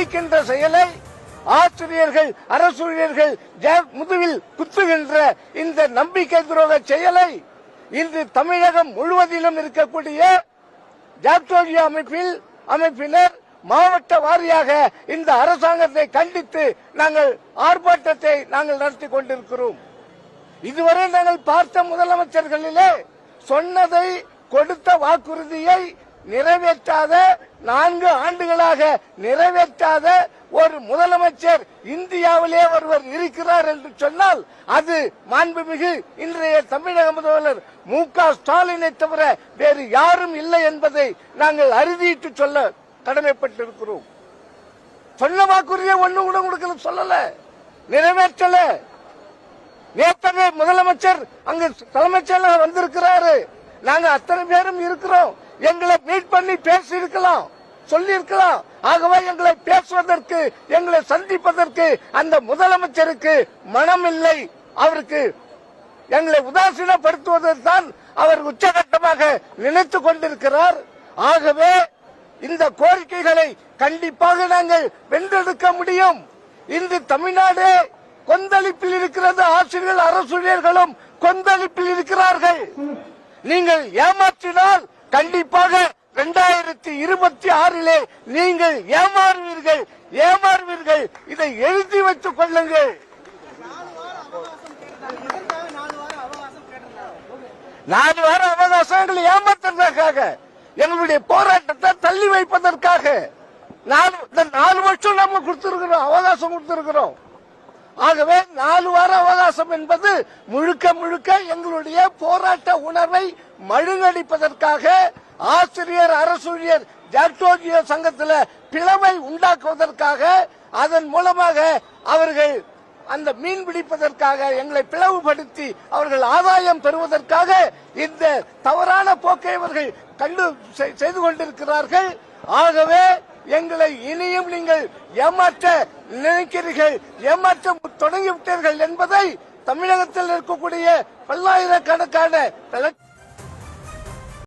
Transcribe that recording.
கண்டிக்கின்ற செயலை ஆசிரியர்கள் அரசூழியர்கள் முதுகில் குத்துகின்ற இந்த நம்பிக்கை துரோக செயலை இன்று தமிழகம் முழுவதிலும் இருக்கக்கூடிய ஜாக்டோரியா அமைப்பினர் மாவட்ட வாரியாக இந்த அரசாங்கத்தை கண்டித்து நாங்கள் ஆர்ப்பாட்டத்தை நடத்தி கொண்டிருக்கிறோம். இதுவரை நாங்கள் பார்த்த முதலமைச்சர்களிலே சொன்னதை கொடுத்த வாக்குறுதியை நிறைவேற்றாத 4 ஆண்டுகளாக நிறைவேற்றாத ஒரு முதலமைச்சர் இந்தியாவிலே ஒருவர் இருக்கிறார் என்று சொன்னால் அது மாண்புமிகு இன்றைய தமிழக முதல்வர் மு.க.ஸ்டாலினை தவிர வேறு யாரும் இல்லை என்பதை நாங்கள் அறுதியிட்டு சொல்ல கடமைப்பட்டிருக்கிறோம். சொன்ன வாக்குறுதியை ஒண்ணு கூட கொடுக்கல, சொல்லல, நிறைவேற்றல. நேற்று முதலமைச்சர் அங்கு தலைமைச் செயலர் வந்திருக்கிறாரு. நாங்க அத்தனை பேரும் இருக்கிறோம். எங்களை மீட் பண்ணி பேசி இருக்கலாம், சொல்லி இருக்கலாம். ஆகவே எங்களை பேசுவதற்கு, எங்களை சந்திப்பதற்கு அந்த முதலமைச்சருக்கு மனம் இல்லை. அவருக்கு எங்களை உதாசீனப்படுத்துவதில் தான் அவர் உச்சகட்டமாக நினைத்துக் கொண்டிருக்கிறார். ஆகவே இந்த கோரிக்கைகளை கண்டிப்பாக நாங்கள் வென்றெடுக்க முடியும். இன்று தமிழ்நாடு கொந்தளிப்பில் இருக்கிறது. ஆசிரியர்கள் அரசூழியர்களும் கொந்தளிப்பில் இருக்கிறார்கள். நீங்கள் ஏமாற்றினால் கண்டிப்பாக 2026 நீங்கள் ஏமாறுவீர்கள். இதை எழுதி வைத்துக் கொள்ளுங்கள். 4 வார அவகாசம் எங்களை ஏமாத்துறதுக்காக, எங்களுடைய போராட்டத்தை தள்ளி வைப்பதற்காக 4 வருஷம் நம்ம கொடுத்திருக்கிறோம், அவகாசம் கொடுத்திருக்கிறோம். ஆகவே 4 வார அவகாசம் என்பது முழுக்க எங்களுடைய போராட்ட உணர்வை மழுங்கடிப்பதற்காக, ஆசிரியர் அரசூழியர் ஜாக்டோரியா சங்கத்தில் பிளவை உண்டாக்குவதற்காக, அதன் மூலமாக அவர்கள் அந்த மீன் பிடிப்பதற்காக எங்களை பிளவுபடுத்தி அவர்கள் ஆதாயம் பெறுவதற்காக இந்த தவறான போக்கை அவர்கள் செய்து கொண்டிருக்கிறார்கள். ஆகவே எங்களை இனியும் நீங்கள் ஏமாற்ற நினைக்கிறீர்கள், ஏமாற்ற தொடங்கிவிட்டீர்கள் என்பதை தமிழகத்தில் இருக்கக்கூடிய பல்லாயிரக்கணக்கான